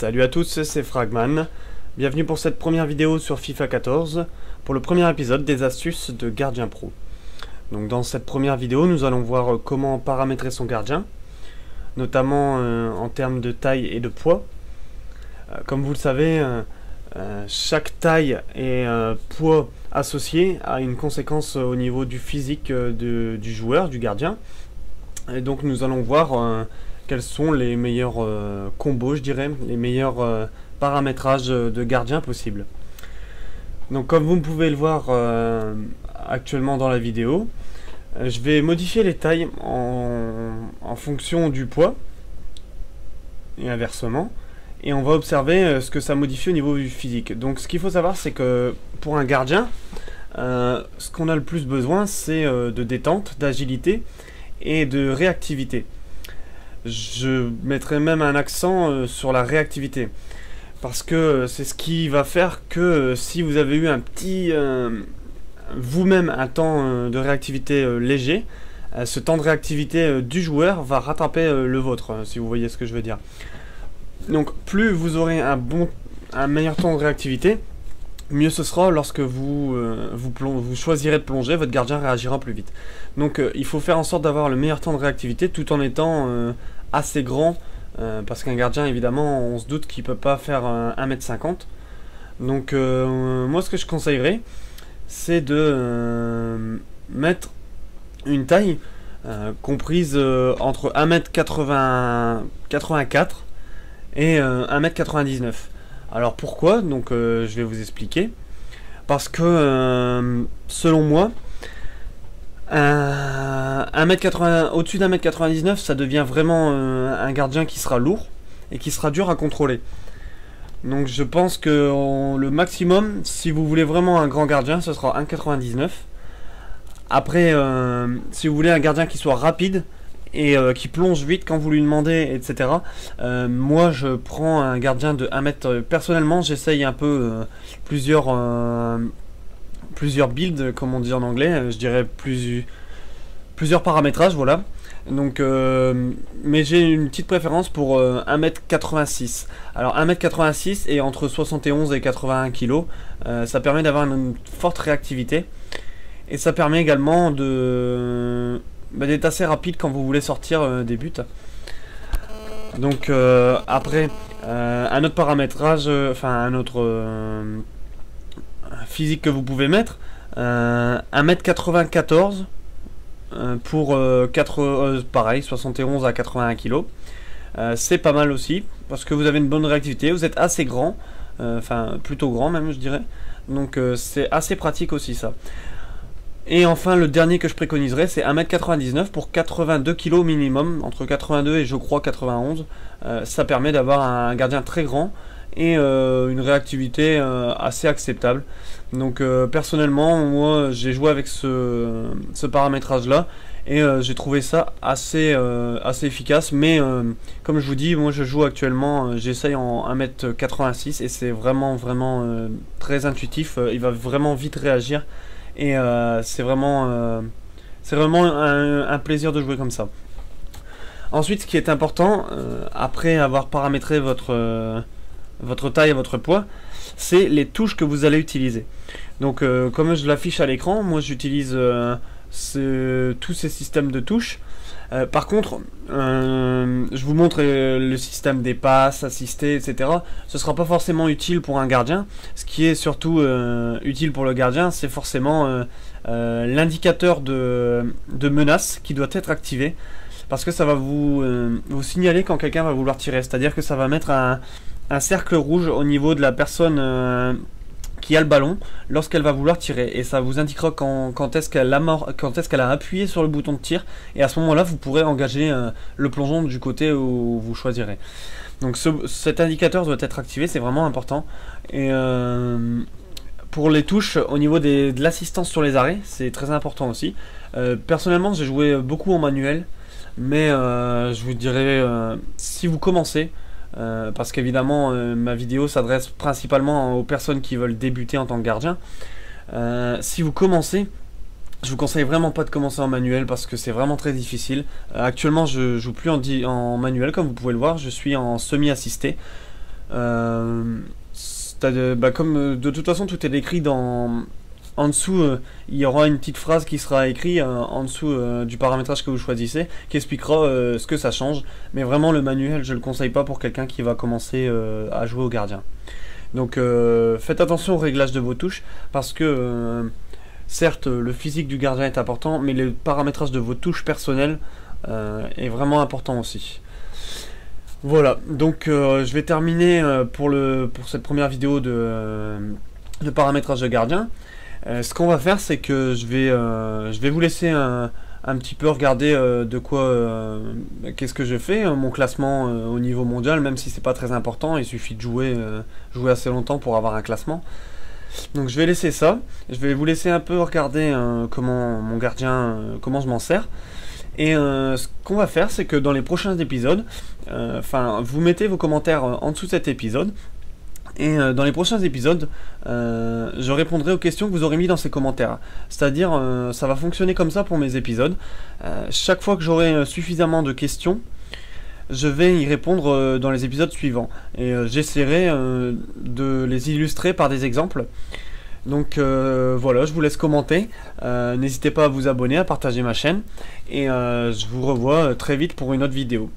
Salut à tous, c'est Fragman. Bienvenue pour cette première vidéo sur FIFA 14, pour le premier épisode des astuces de gardien pro. Donc dans cette première vidéo, nous allons voir comment paramétrer son gardien, notamment en termes de taille et de poids. Comme vous le savez, chaque taille et poids associé a une conséquence au niveau du physique du joueur, du gardien. Et donc nous allons voir quels sont les meilleurs combos, je dirais, les meilleurs paramétrages de gardien possibles. Donc comme vous pouvez le voir actuellement dans la vidéo, je vais modifier les tailles en fonction du poids et inversement, et on va observer ce que ça modifie au niveau du physique. Donc ce qu'il faut savoir, c'est que pour un gardien, ce qu'on a le plus besoin, c'est de détente, d'agilité et de réactivité. Je mettrai même un accent sur la réactivité, parce que c'est ce qui va faire que si vous avez eu un petit vous-même un temps de réactivité léger, ce temps de réactivité du joueur va rattraper le vôtre, si vous voyez ce que je veux dire. Donc plus vous aurez un meilleur temps de réactivité, mieux ce sera lorsque vous choisirez de plonger, votre gardien réagira plus vite. Donc il faut faire en sorte d'avoir le meilleur temps de réactivité tout en étant assez grand, parce qu'un gardien, évidemment, on se doute qu'il ne peut pas faire 1m50. Donc moi, ce que je conseillerais, c'est de mettre une taille comprise entre 1m84 et 1m99. Alors pourquoi? Donc je vais vous expliquer. Parce que selon moi, au-dessus d'1m99, ça devient vraiment un gardien qui sera lourd et qui sera dur à contrôler. Donc je pense que le maximum, si vous voulez vraiment un grand gardien, ce sera 1m99. Après, si vous voulez un gardien qui soit rapide et qui plonge vite quand vous lui demandez, etc. Moi je prends un gardien de 1m. Personnellement, j'essaye un peu plusieurs builds, comme on dit en anglais, je dirais plusieurs paramétrages, voilà. Donc, mais j'ai une petite préférence pour 1m86. Alors 1m86 et entre 71 et 81 kg, ça permet d'avoir une forte réactivité. Et ça permet également d'être assez rapide quand vous voulez sortir des buts. Donc après, un autre paramétrage, un autre physique que vous pouvez mettre, 1m94 pour pareil, 71 à 81 kg. C'est pas mal aussi, parce que vous avez une bonne réactivité, vous êtes assez grand, plutôt grand même, je dirais. Donc c'est assez pratique aussi ça. Et enfin, le dernier que je préconiserais, c'est 1m99 pour 82 kg minimum, entre 82 et je crois 91. Ça permet d'avoir un gardien très grand et une réactivité assez acceptable. Donc personnellement, moi j'ai joué avec ce paramétrage là et j'ai trouvé ça assez efficace. Mais comme je vous dis, moi je joue actuellement, j'essaye en 1m86 et c'est vraiment très intuitif. Il va vraiment vite réagir. Et c'est vraiment un plaisir de jouer comme ça. Ensuite, ce qui est important, après avoir paramétré votre taille et votre poids, c'est les touches que vous allez utiliser. Donc comme je l'affiche à l'écran, moi j'utilise tous ces systèmes de touches. Par contre, je vous montre le système des passes, assistées, etc. Ce ne sera pas forcément utile pour un gardien. Ce qui est surtout utile pour le gardien, c'est forcément l'indicateur de menace qui doit être activé. Parce que ça va vous signaler quand quelqu'un va vouloir tirer. C'est-à-dire que ça va mettre un cercle rouge au niveau de la personne qui a le ballon lorsqu'elle va vouloir tirer, et ça vous indiquera quand est-ce qu'elle a appuyé sur le bouton de tir, et à ce moment là vous pourrez engager le plongeon du côté où vous choisirez. Donc cet indicateur doit être activé, c'est vraiment important. Et pour les touches au niveau de l'assistance sur les arrêts, c'est très important aussi. Personnellement j'ai joué beaucoup en manuel, mais je vous dirais, si vous commencez, parce qu'évidemment ma vidéo s'adresse principalement aux personnes qui veulent débuter en tant que gardien. Si vous commencez, je vous conseille vraiment pas de commencer en manuel parce que c'est vraiment très difficile. Actuellement je joue plus en manuel, comme vous pouvez le voir, je suis en semi-assisté. Comme de toute façon tout est écrit en dessous, il y aura une petite phrase qui sera écrite en dessous du paramétrage que vous choisissez, qui expliquera ce que ça change. Mais vraiment, le manuel, je le conseille pas pour quelqu'un qui va commencer à jouer au gardien. Donc faites attention au réglage de vos touches, parce que certes, le physique du gardien est important, mais le paramétrage de vos touches personnelles est vraiment important aussi. Voilà, donc je vais terminer pour cette première vidéo de paramétrage de gardien. Ce qu'on va faire, c'est que je vais vous laisser un petit peu regarder qu'est-ce que je fais, mon classement au niveau mondial, même si c'est pas très important, il suffit de jouer assez longtemps pour avoir un classement. Donc je vais laisser ça, je vais vous laisser un peu regarder comment mon gardien, comment je m'en sers. Et ce qu'on va faire, c'est que dans les prochains épisodes, vous mettez vos commentaires en dessous de cet épisode. Et dans les prochains épisodes, je répondrai aux questions que vous aurez mis dans ces commentaires. C'est-à-dire, ça va fonctionner comme ça pour mes épisodes. Chaque fois que j'aurai suffisamment de questions, je vais y répondre dans les épisodes suivants. Et j'essaierai de les illustrer par des exemples. Donc voilà, je vous laisse commenter. N'hésitez pas à vous abonner, à partager ma chaîne. Et je vous revois très vite pour une autre vidéo.